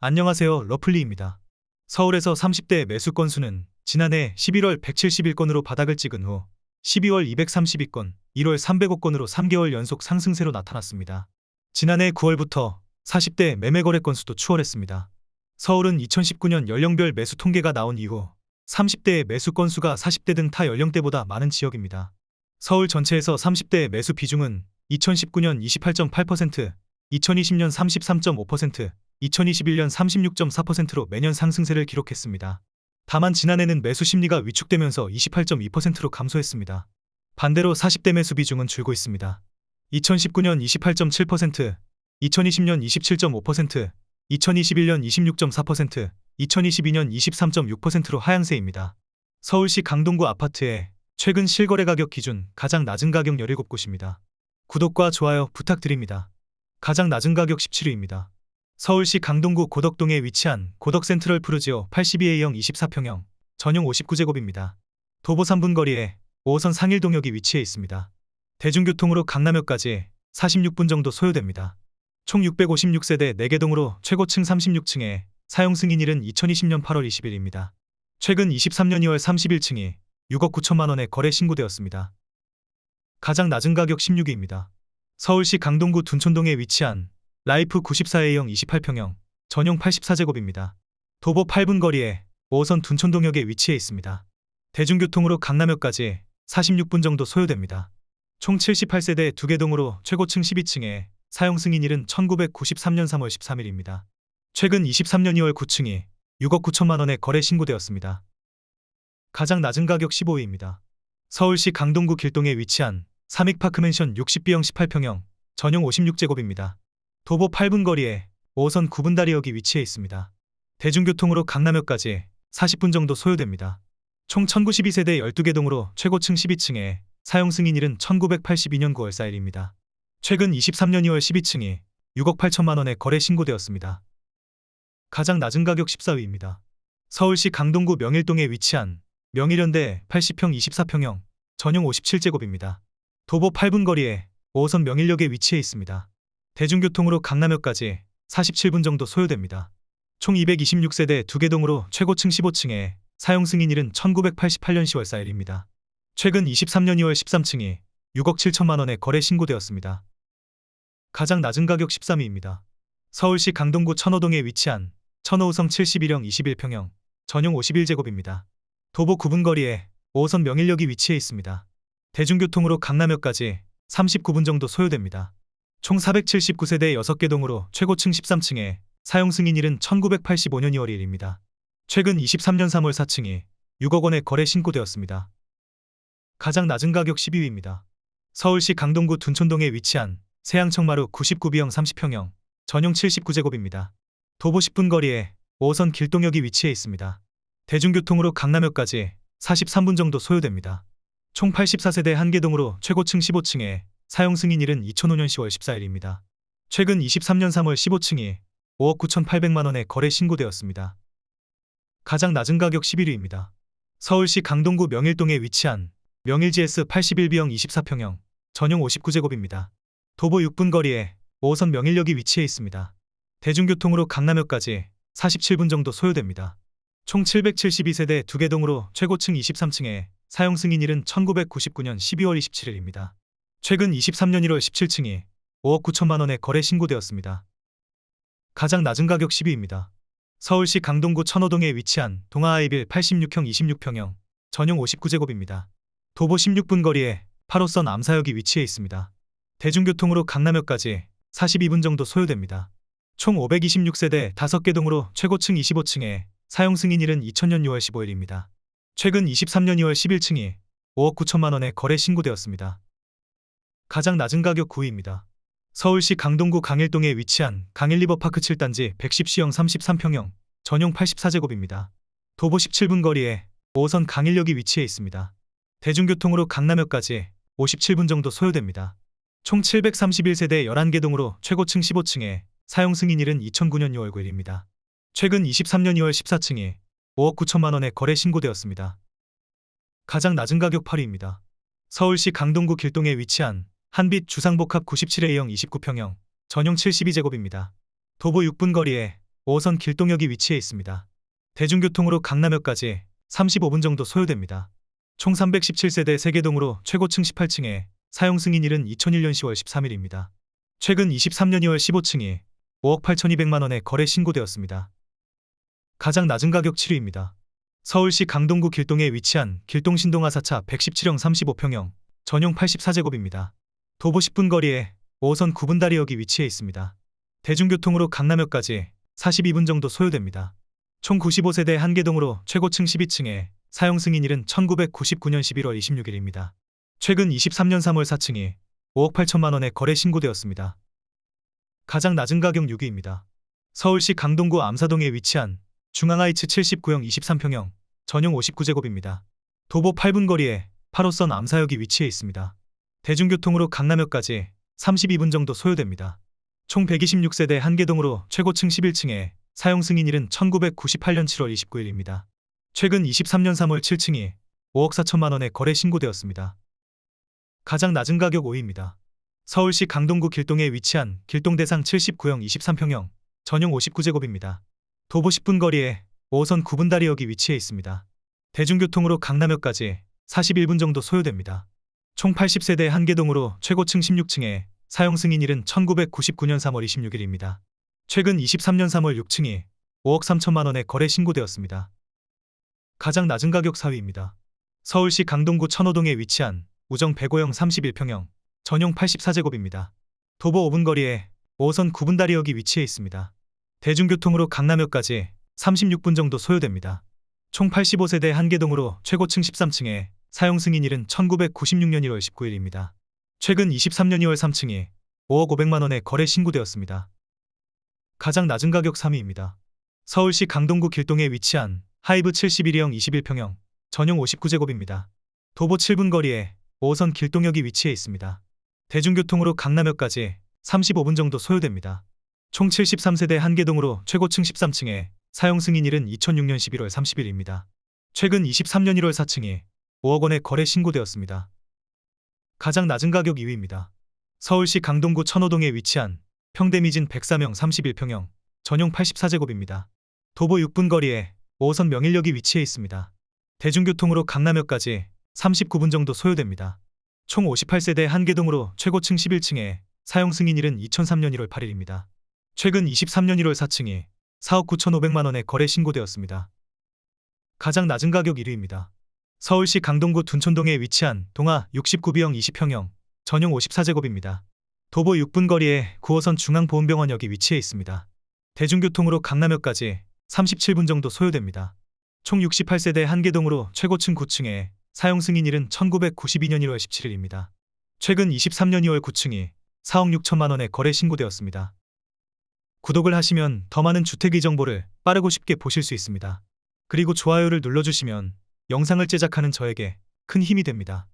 안녕하세요. 러플리입니다. 서울에서 30대 매수 건수는 지난해 11월 171건으로 바닥을 찍은 후 12월 232건, 1월 305건으로 3개월 연속 상승세로 나타났습니다. 지난해 9월부터 40대 매매 거래 건수도 추월했습니다. 서울은 2019년 연령별 매수 통계가 나온 이후 30대의 매수 건수가 40대 등 타 연령대보다 많은 지역입니다. 서울 전체에서 30대 매수 비중은 2019년 28.8%, 2020년 33.5%, 2021년 36.4%로 매년 상승세를 기록했습니다. 다만 지난해는 매수 심리가 위축되면서 28.2%로 감소했습니다. 반대로 40대 매수 비중은 줄고 있습니다. 2019년 28.7%, 2020년 27.5%, 2021년 26.4%, 2022년 23.6%로 하향세입니다. 서울시 강동구 아파트의 최근 실거래 가격 기준 가장 낮은 가격 17곳입니다. 구독과 좋아요 부탁드립니다. 가장 낮은 가격 17위입니다. 서울시 강동구 고덕동에 위치한 고덕센트럴 푸르지오 82A형 24평형 전용 59제곱입니다. 도보 3분 거리에 5호선 상일동역이 위치해 있습니다. 대중교통으로 강남역까지 46분 정도 소요됩니다. 총 656세대 4개동으로 최고층 36층에 사용 승인일은 2020년 8월 20일입니다. 최근 23년 2월 31층이 6억 9천만 원에 거래 신고되었습니다. 가장 낮은 가격 16위입니다. 서울시 강동구 둔촌동에 위치한 라이프 94A형 28평형 전용 84제곱입니다. 도보 8분 거리에 5호선 둔촌동역에 위치해 있습니다. 대중교통으로 강남역까지 46분 정도 소요됩니다. 총 78세대 2개동으로 최고층 12층에 사용 승인일은 1993년 3월 13일입니다. 최근 23년 2월 9층이 6억 9천만 원에 거래 신고되었습니다. 가장 낮은 가격 15위입니다. 서울시 강동구 길동에 위치한 삼익파크맨션 60B형 18평형 전용 56제곱입니다. 도보 8분 거리에 5호선 9분다리역이 위치해 있습니다. 대중교통으로 강남역까지 40분 정도 소요됩니다. 총 1092세대 12개동으로 최고층 12층에 사용 승인일은 1982년 9월 4일입니다. 최근 23년 2월 12층이 6억 8천만 원에 거래 신고되었습니다. 가장 낮은 가격 14위입니다. 서울시 강동구 명일동에 위치한 명일현대 80평 24평형 전용 57제곱입니다. 도보 8분 거리에 5호선 명일역에 위치해 있습니다. 대중교통으로 강남역까지 47분 정도 소요됩니다. 총 226세대 2개동으로 최고층 15층에 사용 승인일은 1988년 10월 4일입니다. 최근 23년 2월 13층이 6억 7천만 원에 거래 신고되었습니다. 가장 낮은 가격 13위입니다. 서울시 강동구 천호동에 위치한 천호우성 71형 21평형 전용 51제곱입니다. 도보 9분 거리에 5호선 명일역이 위치해 있습니다. 대중교통으로 강남역까지 39분 정도 소요됩니다. 총 479세대 6개동으로 최고층 13층에 사용 승인일은 1985년 2월 1일입니다. 최근 23년 3월 4층이 6억 원에 거래 신고되었습니다. 가장 낮은 가격 12위입니다. 서울시 강동구 둔촌동에 위치한 세양청마루 99B형 30평형 전용 79제곱입니다. 도보 10분 거리에 5호선 길동역이 위치해 있습니다. 대중교통으로 강남역까지 43분 정도 소요됩니다. 총 84세대 1개동으로 최고층 15층에 사용 승인일은 2005년 10월 14일입니다. 최근 23년 3월 15층이 5억 9,800만 원에 거래 신고되었습니다. 가장 낮은 가격 11위입니다. 서울시 강동구 명일동에 위치한 명일GS 81B형 24평형 전용 59제곱입니다. 도보 6분 거리에 5호선 명일역이 위치해 있습니다. 대중교통으로 강남역까지 47분 정도 소요됩니다. 총 772세대 2개동으로 최고층 23층에 사용 승인일은 1999년 12월 27일입니다. 최근 23년 1월 17층이 5억 9천만 원에 거래 신고되었습니다. 가장 낮은 가격 10위입니다. 서울시 강동구 천호동에 위치한 동아아이빌 86형 26평형 전용 59제곱입니다. 도보 16분 거리에 8호선 암사역이 위치해 있습니다. 대중교통으로 강남역까지 42분 정도 소요됩니다. 총 526세대 5개동으로 최고층 25층에 사용 승인일은 2000년 6월 15일입니다. 최근 23년 2월 11층이 5억 9천만 원에 거래 신고되었습니다. 가장 낮은 가격 9위입니다. 서울시 강동구 강일동에 위치한 강일리버파크 7단지 110C형 33평형 전용 84제곱입니다. 도보 17분 거리에 5호선 강일역이 위치해 있습니다. 대중교통으로 강남역까지 57분 정도 소요됩니다. 총 731세대 11개동으로 최고층 15층에 사용 승인일은 2009년 6월 9일입니다. 최근 23년 2월 14층이 5억 9천만 원에 거래 신고되었습니다. 가장 낮은 가격 8위입니다. 서울시 강동구 길동에 위치한 한빛 주상복합 97A형 29평형 전용 72제곱입니다. 도보 6분 거리에 5호선 길동역이 위치해 있습니다. 대중교통으로 강남역까지 35분 정도 소요됩니다. 총 317세대 세계동으로 최고층 18층에 사용 승인일은 2001년 10월 13일입니다. 최근 23년 2월 15층이 5억 8,200만 원에 거래 신고되었습니다. 가장 낮은 가격 7위입니다. 서울시 강동구 길동에 위치한 길동신동 아사차 117형 35평형 전용 84제곱입니다. 도보 10분 거리에 5호선 9분다리역이 위치해 있습니다. 대중교통으로 강남역까지 42분 정도 소요됩니다. 총 95세대 한계동으로 최고층 12층에 사용 승인일은 1999년 11월 26일입니다. 최근 23년 3월 4층이 5억 8천만 원에 거래 신고되었습니다. 가장 낮은 가격 6위입니다. 서울시 강동구 암사동에 위치한 중앙하이츠 79형 23평형 전용 59제곱입니다. 도보 8분 거리에 8호선 암사역이 위치해 있습니다. 대중교통으로 강남역까지 32분 정도 소요됩니다. 총 126세대 한계동으로 최고층 11층에 사용 승인일은 1998년 7월 29일입니다. 최근 23년 3월 7층이 5억 4천만 원에 거래 신고되었습니다. 가장 낮은 가격 5위입니다. 서울시 강동구 길동에 위치한 길동대상 79형 23평형 전용 59제곱입니다. 도보 10분 거리에 5호선 9분다리역이 위치해 있습니다. 대중교통으로 강남역까지 41분 정도 소요됩니다. 총 80세대 한계동으로 최고층 16층에 사용 승인일은 1999년 3월 26일입니다. 최근 23년 3월 6층이 5억 3천만 원에 거래 신고되었습니다. 가장 낮은 가격 4위입니다. 서울시 강동구 천호동에 위치한 우정 105형 31평형 전용 84제곱입니다. 도보 5분 거리에 5호선 9분다리역이 위치해 있습니다. 대중교통으로 강남역까지 36분 정도 소요됩니다. 총 85세대 한계동으로 최고층 13층에 사용 승인일은 1996년 1월 19일입니다. 최근 23년 2월 3층이 5억 500만 원에 거래 신고되었습니다. 가장 낮은 가격 3위입니다. 서울시 강동구 길동에 위치한 하이브 71형 21평형 전용 59제곱입니다. 도보 7분 거리에 5호선 길동역이 위치해 있습니다. 대중교통으로 강남역까지 35분 정도 소요됩니다. 총 73세대 한계동으로 최고층 13층에 사용 승인일은 2006년 11월 30일입니다. 최근 23년 1월 4층이 5억 원에 거래 신고되었습니다. 가장 낮은 가격 2위입니다. 서울시 강동구 천호동에 위치한 평대미진 103형 31평형 전용 84제곱입니다. 도보 6분 거리에 5호선 명일역이 위치해 있습니다. 대중교통으로 강남역까지 39분 정도 소요됩니다. 총 58세대 한계동으로 최고층 11층에 사용 승인일은 2003년 1월 8일입니다. 최근 23년 1월 4층이 4억 9,500만 원에 거래 신고되었습니다. 가장 낮은 가격 1위입니다. 서울시 강동구 둔촌동에 위치한 동아 69B형 20평형 전용 54제곱입니다. 도보 6분 거리에 9호선 중앙보훈병원역이 위치해 있습니다. 대중교통으로 강남역까지 37분 정도 소요됩니다. 총 68세대 한계동으로 최고층 9층에 사용 승인일은 1992년 1월 17일입니다. 최근 23년 2월 9층이 4억 6천만 원에 거래 신고되었습니다. 구독을 하시면 더 많은 주택의 정보를 빠르고 쉽게 보실 수 있습니다. 그리고 좋아요를 눌러주시면 영상을 제작하는 저에게 큰 힘이 됩니다.